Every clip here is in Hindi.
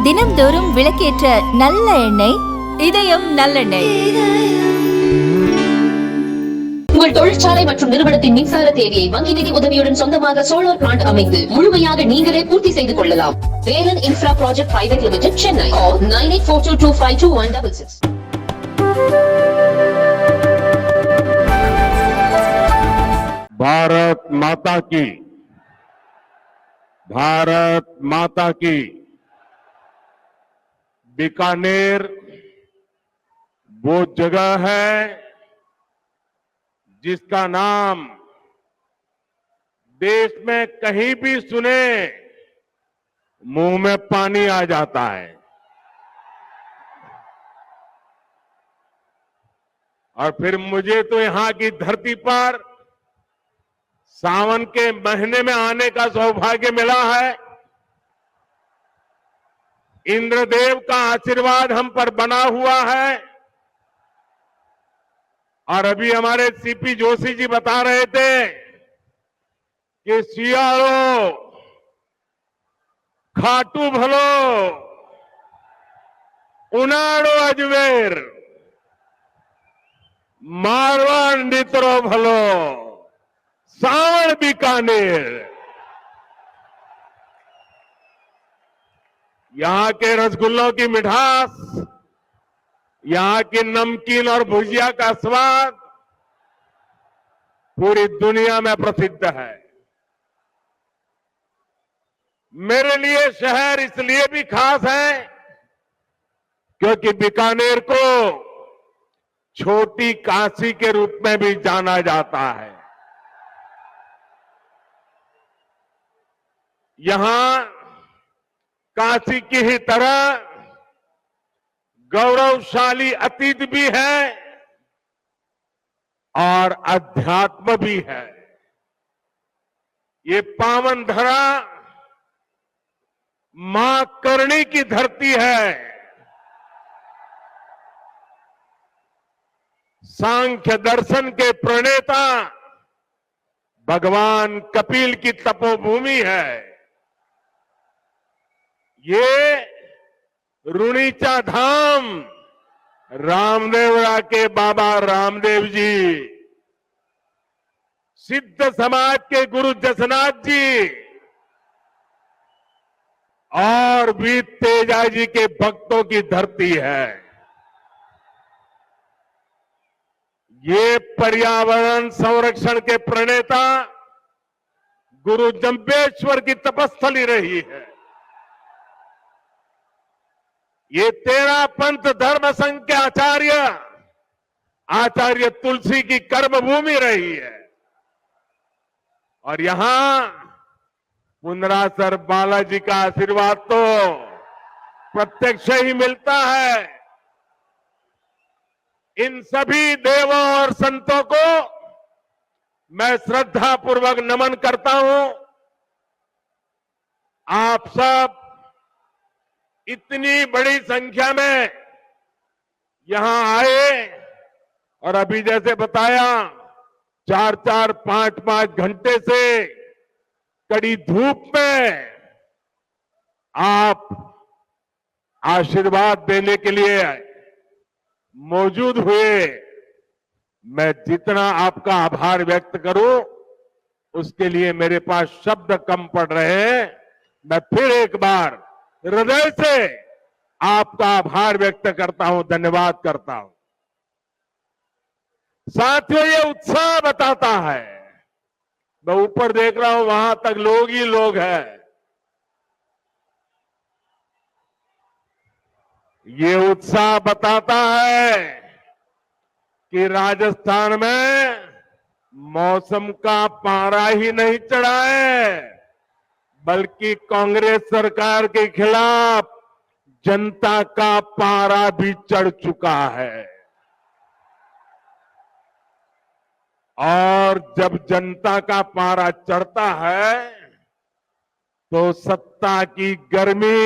தினம்தோறும் விளக்கேற்ற நல்ல எண்ணெய் இதயம் நல்லெண்ணெய். உங்கள் தொழிற்சாலை மற்றும் நிறுவனத்தின் மின்சார தேவையை வங்கி நிதி உதவியுடன் சொந்தமாக சோலார் பிளான்ட் அமைத்து முழுமையாக நீங்களே பூர்த்தி செய்து கொள்ளலாம். Velan infra project private limited, Chennai. 9842252166. Bharat माता की बीकानेर वो जगह है जिसका नाम देश में कहीं भी सुने मुंह में पानी आ जाता है। और फिर मुझे तो यहां की धरती पर सावन के महीने में आने का सौभाग्य मिला है। इंद्रदेव का आशीर्वाद हम पर बना हुआ है। और अभी हमारे सीपी जोशी जी बता रहे थे कि सियारो खाटू भलो उनाड़ो अजमेर मारवाड़ नित्रो भलो सावण बीकानेर। यहां के रसगुल्लों की मिठास, यहां की नमकीन और भुजिया का स्वाद पूरी दुनिया में प्रसिद्ध है। मेरे लिए शहर इसलिए भी खास है क्योंकि बीकानेर को छोटी काशी के रूप में भी जाना जाता है। यहां काशी की ही तरह गौरवशाली अतीत भी है और अध्यात्म भी है। ये पावन धरा मां करणी की धरती है। सांख्य दर्शन के प्रणेता भगवान कपिल की तपोभूमि है। ये रुणीचा धाम रामदेवरा के बाबा रामदेव जी, सिद्ध समाज के गुरु जसनाथ जी और वीर तेजा जी के भक्तों की धरती है। ये पर्यावरण संरक्षण के प्रणेता गुरु जंबेश्वर की तपस्थली रही है। ये 13 पंथ धर्म संघ के आचार्य तुलसी की कर्मभूमि रही है। और यहां पुनरासर बालाजी का आशीर्वाद तो प्रत्यक्ष ही मिलता है। इन सभी देवों और संतों को मैं श्रद्धा पूर्वक नमन करता हूं। आप सब इतनी बड़ी संख्या में यहां आए और अभी जैसे बताया 4-4, 5-5 घंटे से कड़ी धूप में आप आशीर्वाद देने के लिए मौजूद हुए। मैं जितना आपका आभार व्यक्त करूं उसके लिए मेरे पास शब्द कम पड़ रहे हैं। मैं फिर एक बार हृदय से आपका आभार व्यक्त करता हूं, धन्यवाद करता हूं। साथियों, ये उत्साह बताता है। मैं ऊपर देख रहा हूं, वहां तक लोग ही लोग हैं। ये उत्साह बताता है कि राजस्थान में मौसम का पारा ही नहीं चढ़ा है, बल्कि कांग्रेस सरकार के खिलाफ जनता का पारा भी चढ़ चुका है। और जब जनता का पारा चढ़ता है तो सत्ता की गर्मी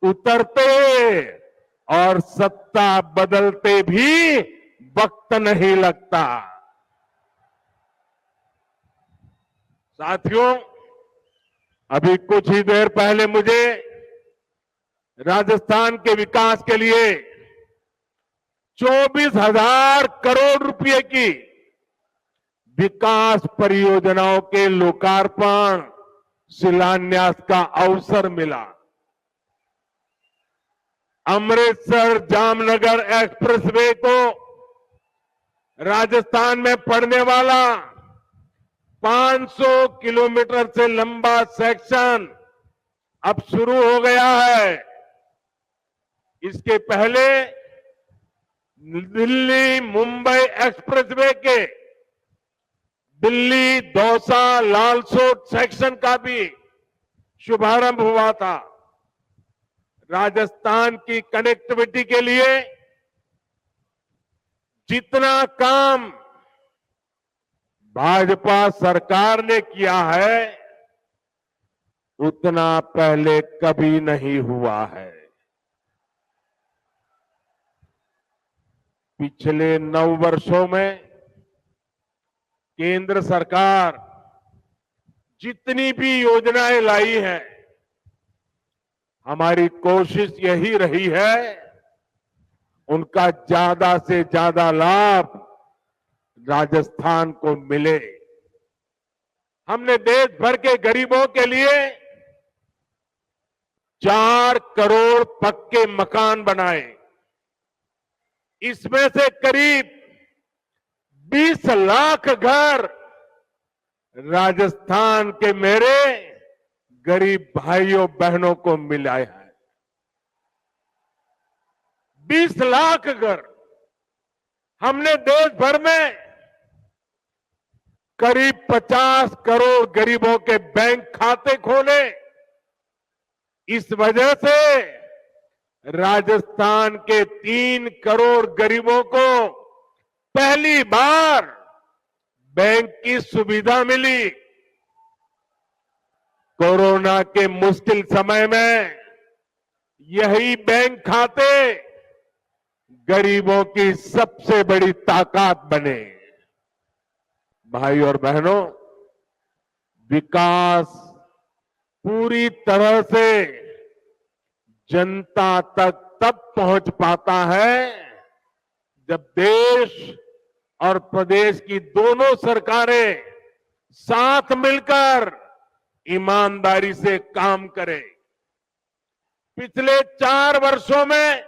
उतरते और सत्ता बदलते भी वक्त नहीं लगता। साथियों, अभी कुछ ही देर पहले मुझे राजस्थान के विकास के लिए 24,000 करोड़ रुपए की विकास परियोजनाओं के लोकार्पण शिलान्यास का अवसर मिला। अमृतसर जामनगर एक्सप्रेसवे को राजस्थान में पड़ने वाला 500 किलोमीटर से लंबा सेक्शन अब शुरू हो गया है। इसके पहले दिल्ली मुंबई एक्सप्रेसवे के दिल्ली दौसा लालसोट सेक्शन का भी शुभारंभ हुआ था। राजस्थान की कनेक्टिविटी के लिए जितना काम भाजपा सरकार ने किया है उतना पहले कभी नहीं हुआ है। पिछले 9 वर्षों में केंद्र सरकार जितनी भी योजनाएं लाई हैं, हमारी कोशिश यही रही है उनका ज्यादा से ज्यादा लाभ राजस्थान को मिले। हमने देश भर के गरीबों के लिए 4 करोड़ पक्के मकान बनाए। इसमें से करीब 20 लाख घर राजस्थान के मेरे गरीब भाइयों बहनों को मिला है। 20 लाख घर। हमने देश भर में करीब 50 करोड़ गरीबों के बैंक खाते खोले। इस वजह से राजस्थान के 3 करोड़ गरीबों को पहली बार बैंक की सुविधा मिली। कोरोना के मुश्किल समय में यही बैंक खाते गरीबों की सबसे बड़ी ताकत बने। भाई और बहनों, विकास पूरी तरह से जनता तक तब पहुंच पाता है जब देश और प्रदेश की दोनों सरकारें साथ मिलकर ईमानदारी से काम करें। पिछले 4 वर्षों में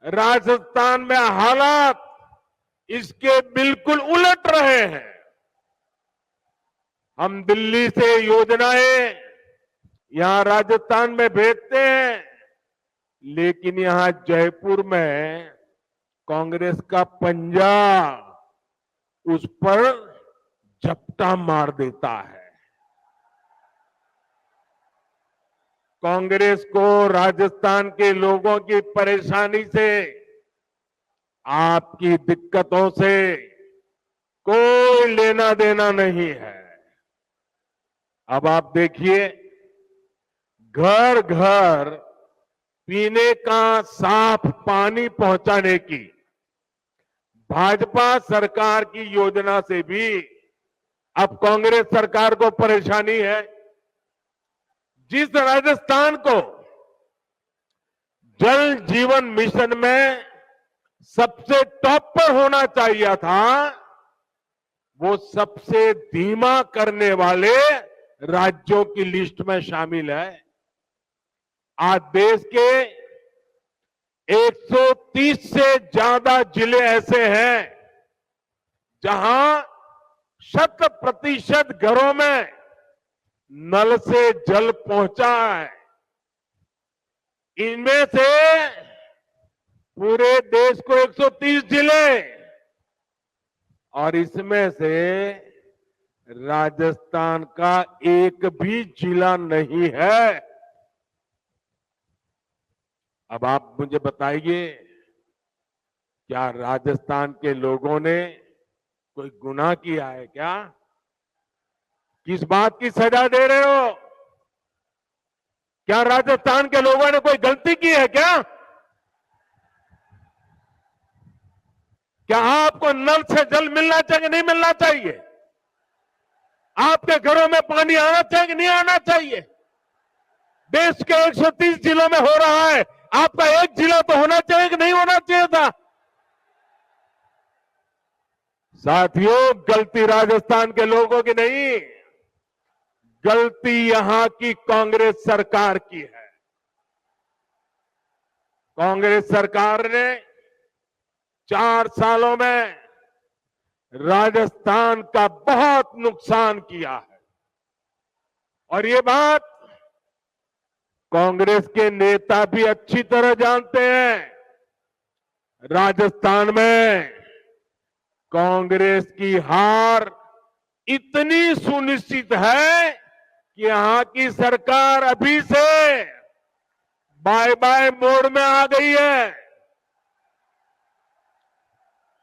राजस्थान में हालात इसके बिल्कुल उलट रहे हैं। हम दिल्ली से योजनाएं यहां राजस्थान में भेजते हैं, लेकिन यहां जयपुर में कांग्रेस का पंजा उस पर झपटा मार देता है। कांग्रेस को राजस्थान के लोगों की परेशानी से, आपकी दिक्कतों से कोई लेना देना नहीं है। अब आप देखिए, घर घर पीने का साफ पानी पहुंचाने की भाजपा सरकार की योजना से भी अब कांग्रेस सरकार को परेशानी है। जिस राजस्थान को जल जीवन मिशन में सबसे टॉप पर होना चाहिए था, वो सबसे धीमा करने वाले राज्यों की लिस्ट में शामिल है। आज देश के 130 से ज्यादा जिले ऐसे हैं जहां 100% घरों में नल से जल पहुंचा है। इनमें से पूरे देश को 130 जिले और इसमें से राजस्थान का एक भी जिला नहीं है। अब आप मुझे बताइए, क्या राजस्थान के लोगों ने कोई गुनाह किया है क्या? किस बात की सजा दे रहे हो? क्या राजस्थान के लोगों ने कोई गलती की है क्या? क्या आपको नल से जल मिलना चाहिए, नहीं मिलना चाहिए? आपके घरों में पानी आना चाहिए कि नहीं आना चाहिए? देश के 130 जिलों में हो रहा है, आपका एक जिला तो होना चाहिए कि नहीं होना चाहिए था? साथियों, गलती राजस्थान के लोगों की नहीं, गलती यहां की कांग्रेस सरकार की है। कांग्रेस सरकार ने 4 सालों में राजस्थान का बहुत नुकसान किया है और ये बात कांग्रेस के नेता भी अच्छी तरह जानते हैं। राजस्थान में कांग्रेस की हार इतनी सुनिश्चित है कि यहां की सरकार अभी से बाय बाय मोड में आ गई है।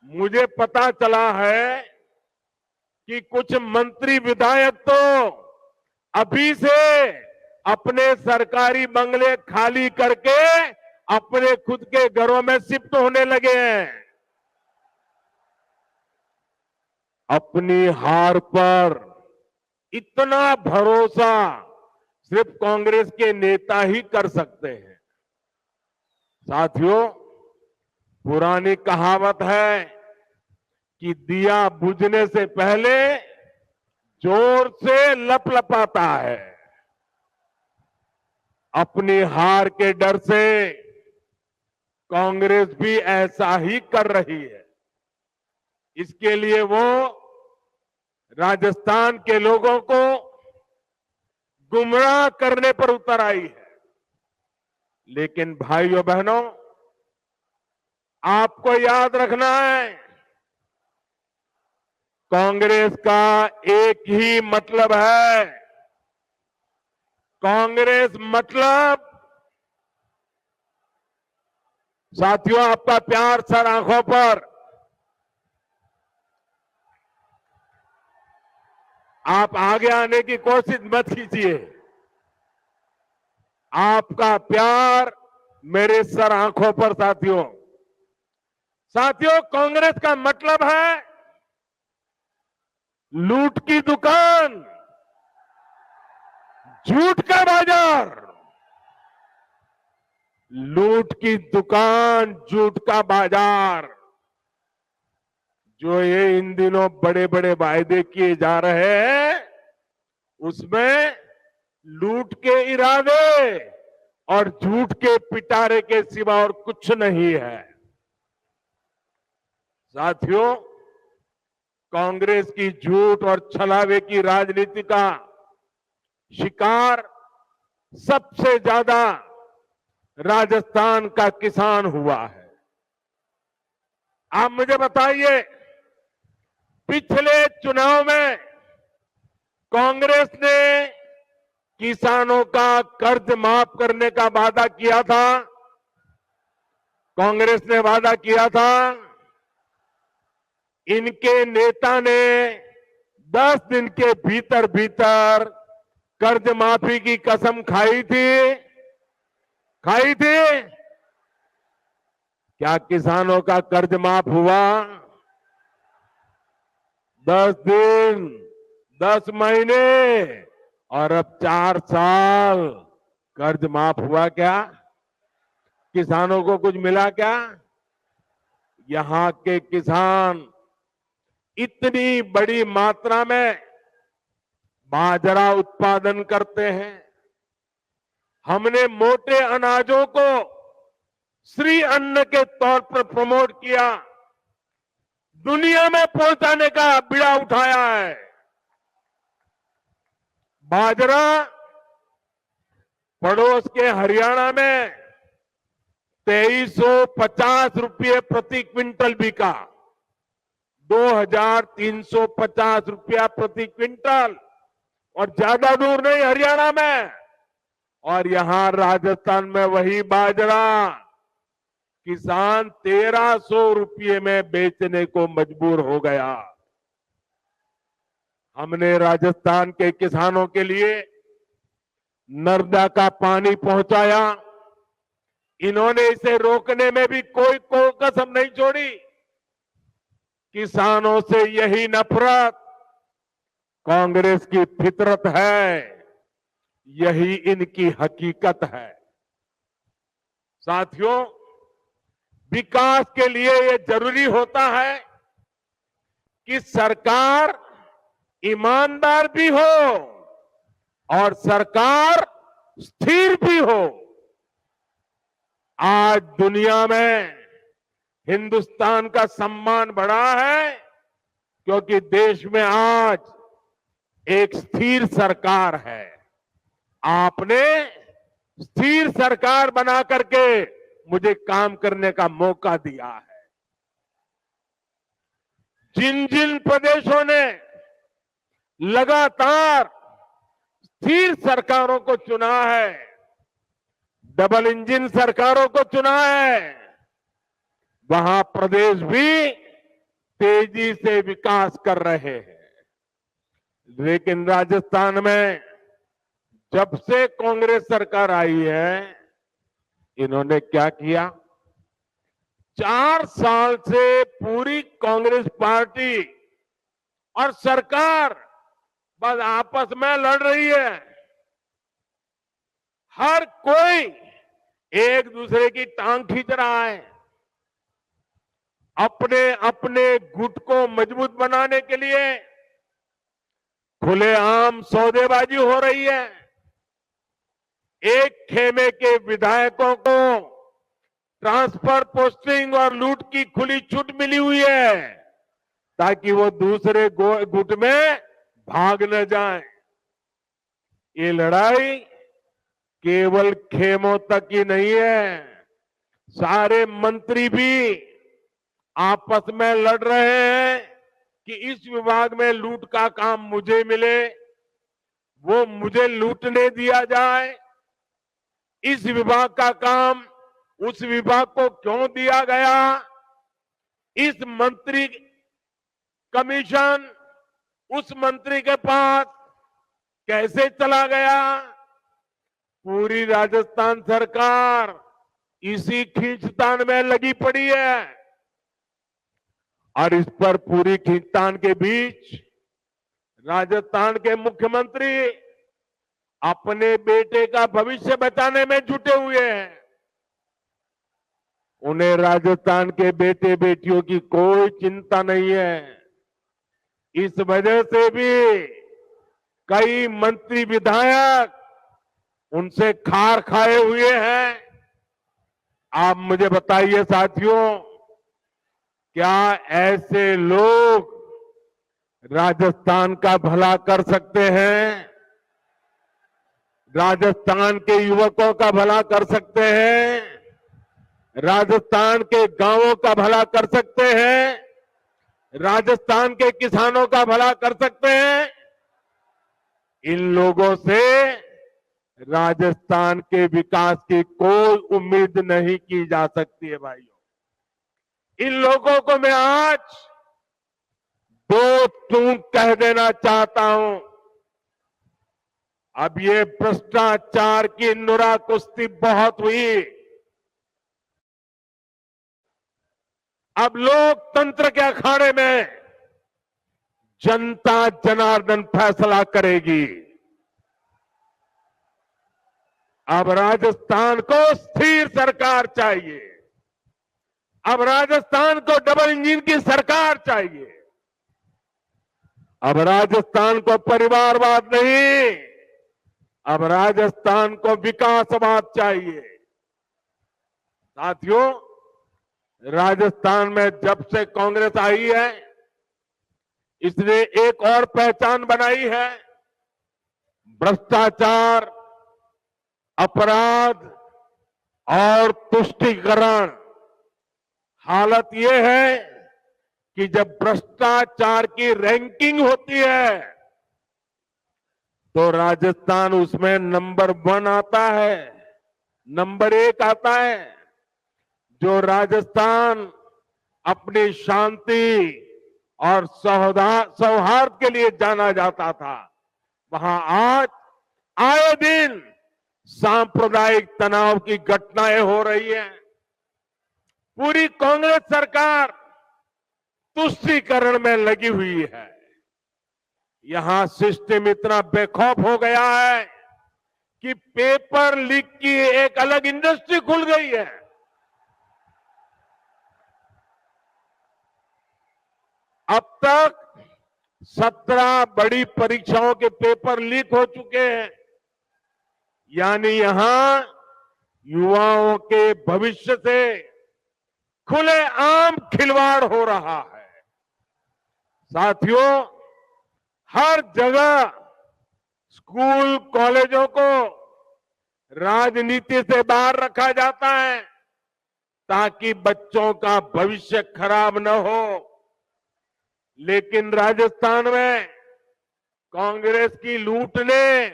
मुझे पता चला है कि कुछ मंत्री विधायक तो अभी से अपने सरकारी बंगले खाली करके अपने खुद के घरों में शिफ्ट होने लगे हैं। अपनी हार पर इतना भरोसा सिर्फ कांग्रेस के नेता ही कर सकते हैं। साथियों, पुरानी कहावत है कि दिया बुझने से पहले जोर से लपलपाता है। अपनी हार के डर से कांग्रेस भी ऐसा ही कर रही है। इसके लिए वो राजस्थान के लोगों को गुमराह करने पर उतर आई है। लेकिन भाइयों बहनों, आपको याद रखना है, कांग्रेस का एक ही मतलब है। कांग्रेस मतलब, साथियों, आपका प्यार सर आंखों पर, आप आगे आने की कोशिश मत कीजिए। आपका प्यार मेरे सर आंखों पर। साथियों, कांग्रेस का मतलब है लूट की दुकान, झूठ का बाजार। लूट की दुकान, झूठ का बाजार, जो ये इन दिनों बड़े बड़े वायदे किए जा रहे हैं, उसमें लूट के इरादे और झूठ के पिटारे के सिवा और कुछ नहीं है। साथियों, कांग्रेस की झूठ और छलावे की राजनीति का शिकार सबसे ज्यादा राजस्थान का किसान हुआ है। आप मुझे बताइए, पिछले चुनाव में कांग्रेस ने किसानों का कर्ज माफ करने का वादा किया था। कांग्रेस ने वादा किया था। इनके नेता ने 10 दिन के भीतर भीतर कर्ज माफी की कसम खाई थी। क्या किसानों का कर्ज माफ हुआ? 10 दिन, 10 महीने और अब 4 साल कर्ज माफ हुआ क्या? किसानों को कुछ मिला क्या? यहां के किसान इतनी बड़ी मात्रा में बाजरा उत्पादन करते हैं। हमने मोटे अनाजों को श्री अन्न के तौर पर प्रमोट किया, दुनिया में पहुंचाने का बीड़ा उठाया है। बाजरा पड़ोस के हरियाणा में 2350 रुपये प्रति क्विंटल बिका, 2350 रुपया प्रति क्विंटल, और ज्यादा दूर नहीं हरियाणा में। और यहां राजस्थान में वही बाजरा किसान 1300 रुपये में बेचने को मजबूर हो गया। हमने राजस्थान के किसानों के लिए नर्मदा का पानी पहुंचाया। इन्होंने इसे रोकने में भी कोई कसम नहीं छोड़ी। किसानों से यही नफरत कांग्रेस की फितरत है, यही इनकी हकीकत है। साथियों, विकास के लिए ये जरूरी होता है कि सरकार ईमानदार भी हो और सरकार स्थिर भी हो। आज दुनिया में हिंदुस्तान का सम्मान बढ़ा है क्योंकि देश में आज एक स्थिर सरकार है। आपने स्थिर सरकार बना करके मुझे काम करने का मौका दिया है। जिन जिन प्रदेशों ने लगातार स्थिर सरकारों को चुना है, डबल इंजन सरकारों को चुना है, वहां प्रदेश भी तेजी से विकास कर रहे हैं। लेकिन राजस्थान में जब से कांग्रेस सरकार आई है, इन्होंने क्या किया? 4 साल से पूरी कांग्रेस पार्टी और सरकार बस आपस में लड़ रही है। हर कोई एक दूसरे की टांग खींच रहा है। अपने अपने गुट को मजबूत बनाने के लिए खुलेआम सौदेबाजी हो रही है। एक खेमे के विधायकों को ट्रांसफर, पोस्टिंग और लूट की खुली छूट मिली हुई है ताकि वो दूसरे गुट में भाग न जाए। ये लड़ाई केवल खेमों तक ही नहीं है, सारे मंत्री भी आपस में लड़ रहे हैं कि इस विभाग में लूट का काम मुझे मिले, वो मुझे लूटने दिया जाए। इस विभाग का काम उस विभाग को क्यों दिया गया? इस मंत्री कमीशन उस मंत्री के पास कैसे चला गया? पूरी राजस्थान सरकार इसी खींचतान में लगी पड़ी है और इस पर पूरी खींचतान के बीच राजस्थान के मुख्यमंत्री अपने बेटे का भविष्य बचाने में जुटे हुए हैं। उन्हें राजस्थान के बेटे बेटियों की कोई चिंता नहीं है। इस वजह से भी कई मंत्री विधायक उनसे खार खाए हुए हैं। आप मुझे बताइए साथियों, क्या ऐसे लोग राजस्थान का भला कर सकते हैं? राजस्थान के युवकों का भला कर सकते हैं? राजस्थान के गांवों का भला कर सकते हैं? राजस्थान के किसानों का भला कर सकते हैं? इन लोगों से राजस्थान के विकास की कोई उम्मीद नहीं की जा सकती है भाइयों। इन लोगों को मैं आज 2 टूक कह देना चाहता हूं। अब ये भ्रष्टाचार की नुरा कुश्ती बहुत हुई। अब लोकतंत्र के अखाड़े में जनता जनार्दन फैसला करेगी। अब राजस्थान को स्थिर सरकार चाहिए। अब राजस्थान को डबल इंजन की सरकार चाहिए। अब राजस्थान को परिवारवाद नहीं, अब राजस्थान को विकासवाद चाहिए। साथियों, राजस्थान में जब से कांग्रेस आई है, इसने एक और पहचान बनाई है। भ्रष्टाचार, अपराध और तुष्टीकरण। हालत यह है कि जब भ्रष्टाचार की रैंकिंग होती है तो राजस्थान उसमें नंबर 1 आता है, नंबर 1 आता है। जो राजस्थान अपनी शांति और सौहार्द के लिए जाना जाता था, वहां आज आए दिन सांप्रदायिक तनाव की घटनाएं हो रही हैं। पूरी कांग्रेस सरकार तुष्टीकरण में लगी हुई है। यहां सिस्टम इतना बेखौफ हो गया है कि पेपर लीक की एक अलग इंडस्ट्री खुल गई है। अब तक 17 बड़ी परीक्षाओं के पेपर लीक हो चुके हैं। यानी यहां युवाओं के भविष्य से खुलेआम खिलवाड़ हो रहा है। साथियों, हर जगह स्कूल कॉलेजों को राजनीति से बाहर रखा जाता है ताकि बच्चों का भविष्य खराब न हो। लेकिन राजस्थान में कांग्रेस की लूट ने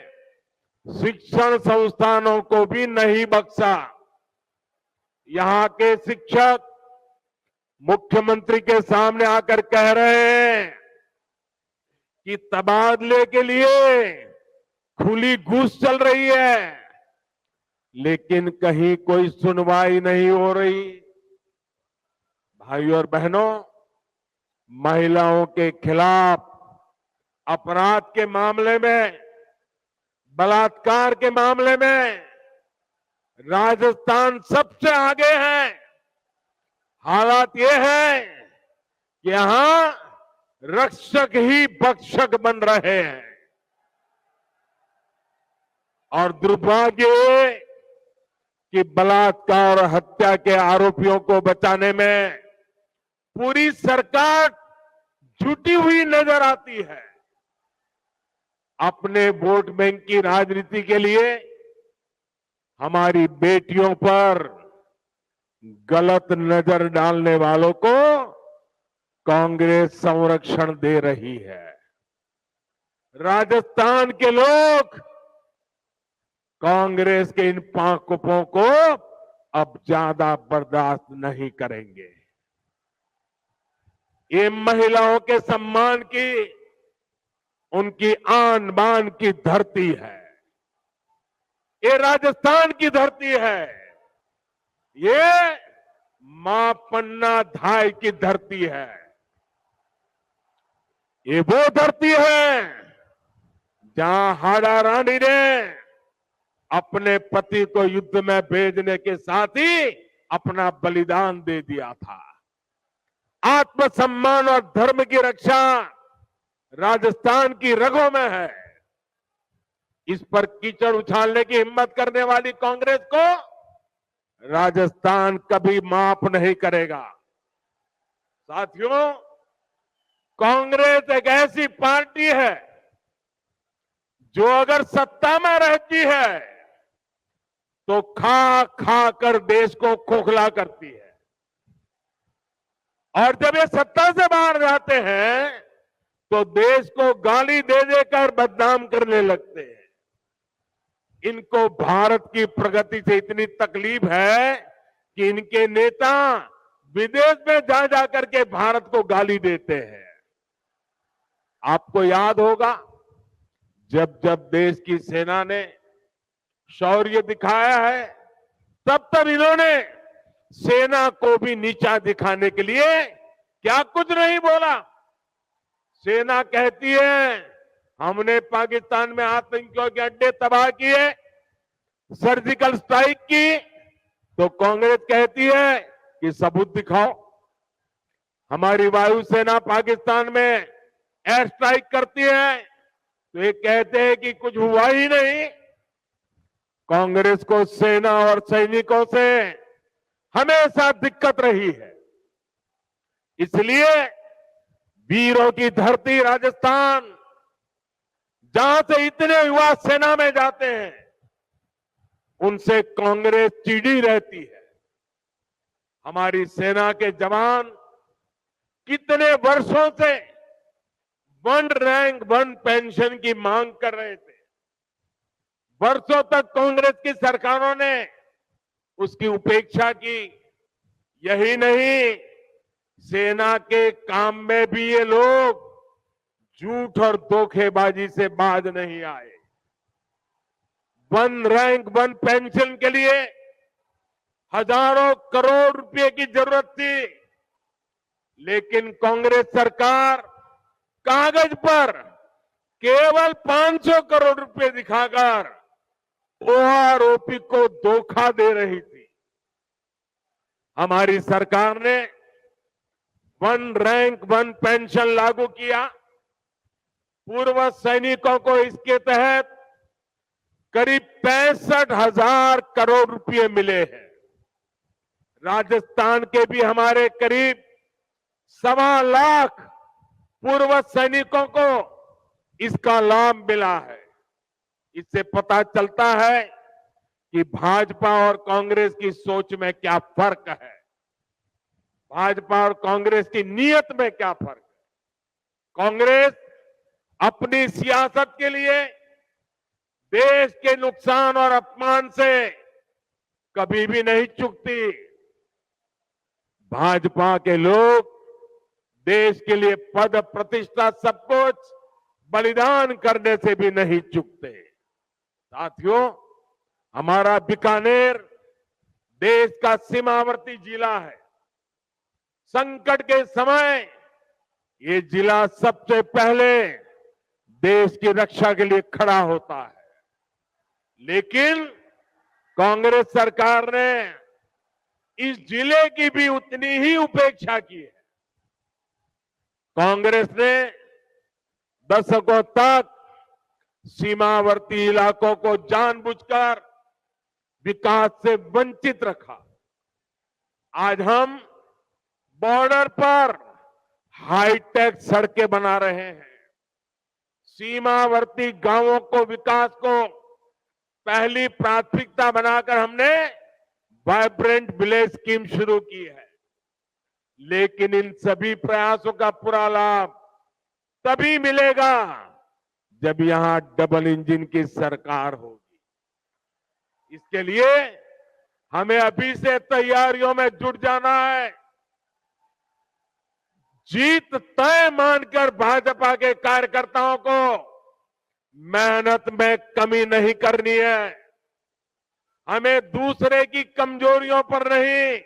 शिक्षण संस्थानों को भी नहीं बख्शा। यहां के शिक्षक मुख्यमंत्री के सामने आकर कह रहे हैं कि तबादले के लिए खुली घूस चल रही है, लेकिन कहीं कोई सुनवाई नहीं हो रही। भाइयों और बहनों, महिलाओं के खिलाफ अपराध के मामले में, बलात्कार के मामले में राजस्थान सबसे आगे है। हालात ये है कि यहां रक्षक ही भक्षक बन रहे हैं और दुर्भाग्य ये कि बलात्कार और हत्या के आरोपियों को बचाने में पूरी सरकार जुटी हुई नजर आती है। अपने वोट बैंक की राजनीति के लिए हमारी बेटियों पर गलत नजर डालने वालों को कांग्रेस संरक्षण दे रही है। राजस्थान के लोग कांग्रेस के इन पांकुपों को अब ज्यादा बर्दाश्त नहीं करेंगे। ये महिलाओं के सम्मान की, उनकी आन बान की धरती है। ये राजस्थान की धरती है। ये मां पन्ना धाय की धरती है। ये वो धरती है जहां हाड़ा रानी ने अपने पति को युद्ध में भेजने के साथ ही अपना बलिदान दे दिया था। आत्मसम्मान और धर्म की रक्षा राजस्थान की रगों में है। इस पर कीचड़ उछालने की हिम्मत करने वाली कांग्रेस को राजस्थान कभी माफ नहीं करेगा। साथियों, कांग्रेस एक ऐसी पार्टी है जो अगर सत्ता में रहती है तो खा खा कर देश को खोखला करती है, और जब ये सत्ता से बाहर जाते हैं तो देश को गाली दे देकर बदनाम करने लगते हैं। इनको भारत की प्रगति से इतनी तकलीफ है कि इनके नेता विदेश में जा जाकर के भारत को गाली देते हैं। आपको याद होगा, जब जब देश की सेना ने शौर्य दिखाया है, तब तब इन्होंने सेना को भी नीचा दिखाने के लिए क्या कुछ नहीं बोला। सेना कहती है हमने पाकिस्तान में आतंकियों के अड्डे तबाह किए, सर्जिकल स्ट्राइक की, तो कांग्रेस कहती है कि सबूत दिखाओ। हमारी वायुसेना पाकिस्तान में एयर स्ट्राइक करती है तो ये कहते हैं कि कुछ हुआ ही नहीं। कांग्रेस को सेना और सैनिकों से हमेशा दिक्कत रही है। इसलिए वीरों की धरती राजस्थान, जहां से इतने युवा सेना में जाते हैं, उनसे कांग्रेस चिढ़ी रहती है। हमारी सेना के जवान कितने वर्षों से 1 रैंक 1 पेंशन की मांग कर रहे थे। वर्षों तक कांग्रेस की सरकारों ने उसकी उपेक्षा की। यही नहीं, सेना के काम में भी ये लोग झूठ और धोखेबाजी से बाज नहीं आए। 1 रैंक 1 पेंशन के लिए हजारों करोड़ रुपए की जरूरत थी, लेकिन कांग्रेस सरकार कागज पर केवल 500 करोड़ रुपए दिखाकर ओआरओपी को धोखा दे रही थी। हमारी सरकार ने वन रैंक वन पेंशन लागू किया। पूर्व सैनिकों को इसके तहत करीब 65,000 करोड़ रुपए मिले हैं। राजस्थान के भी हमारे करीब 1.25 लाख पूर्व सैनिकों को इसका लाभ मिला है। इससे पता चलता है कि भाजपा और कांग्रेस की सोच में क्या फर्क है, भाजपा और कांग्रेस की नीयत में क्या फर्क है। कांग्रेस अपनी सियासत के लिए देश के नुकसान और अपमान से कभी भी नहीं चूकती। भाजपा के लोग देश के लिए पद प्रतिष्ठा सब कुछ बलिदान करने से भी नहीं चूकते। साथियों, हमारा बीकानेर देश का सीमावर्ती जिला है। संकट के समय ये जिला सबसे पहले देश की रक्षा के लिए खड़ा होता है। लेकिन कांग्रेस सरकार ने इस जिले की भी उतनी ही उपेक्षा की है। कांग्रेस ने दशकों तक सीमावर्ती इलाकों को जानबूझकर विकास से वंचित रखा। आज हम बॉर्डर पर हाईटेक सड़कें बना रहे हैं। सीमावर्ती गांवों को विकास को पहली प्राथमिकता बनाकर हमने वाइब्रेंट विलेज स्कीम शुरू की है। लेकिन इन सभी प्रयासों का पूरा लाभ तभी मिलेगा जब यहां डबल इंजन की सरकार होगी। इसके लिए हमें अभी से तैयारियों में जुट जाना है। जीत तय मानकर भाजपा के कार्यकर्ताओं को मेहनत में कमी नहीं करनी है। हमें दूसरे की कमजोरियों पर नहीं,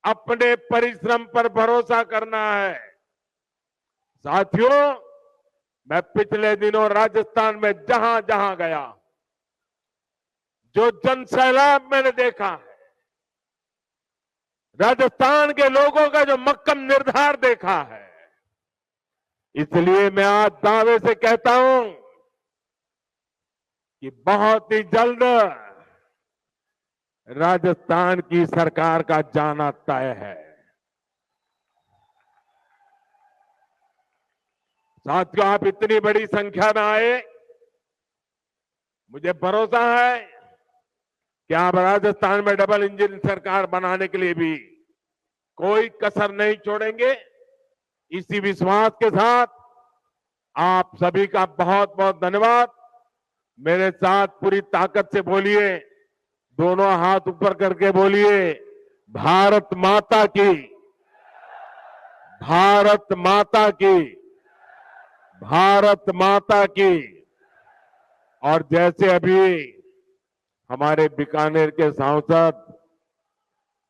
अपने परिश्रम पर भरोसा करना है। साथियों, मैं पिछले दिनों राजस्थान में जहां जहां गया, जो जनसैलाब मैंने देखा है, राजस्थान के लोगों का जो मक्कम निर्धार देखा है, इसलिए मैं आज दावे से कहता हूं कि बहुत ही जल्द राजस्थान की सरकार का जाना तय है। साथियों, आप इतनी बड़ी संख्या में आए, मुझे भरोसा है कि आप राजस्थान में डबल इंजन सरकार बनाने के लिए भी कोई कसर नहीं छोड़ेंगे। इसी विश्वास के साथ आप सभी का बहुत बहुत धन्यवाद। मेरे साथ पूरी ताकत से बोलिए, दोनों हाथ ऊपर करके बोलिए, भारत माता की, भारत माता की, भारत माता की। और जैसे अभी हमारे बीकानेर के सांसद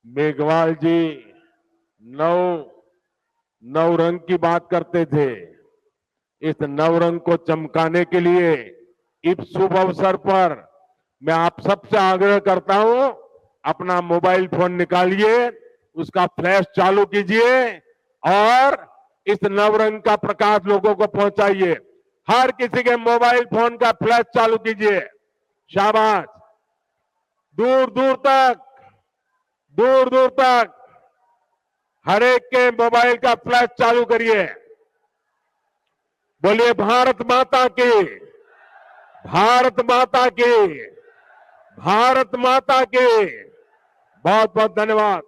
मेघवाल जी नौ रंग की बात करते थे, इस नौ रंग को चमकाने के लिए इस शुभ अवसर पर मैं आप सबसे आग्रह करता हूं, अपना मोबाइल फोन निकालिए, उसका फ्लैश चालू कीजिए और इस नवरंग का प्रकाश लोगों को पहुंचाइए। हर किसी के मोबाइल फोन का फ्लैश चालू कीजिए। शाबाश। दूर दूर तक हर एक के मोबाइल का फ्लैश चालू करिए। बोलिए भारत माता की, भारत माता की, भारत माता की। बहुत बहुत धन्यवाद।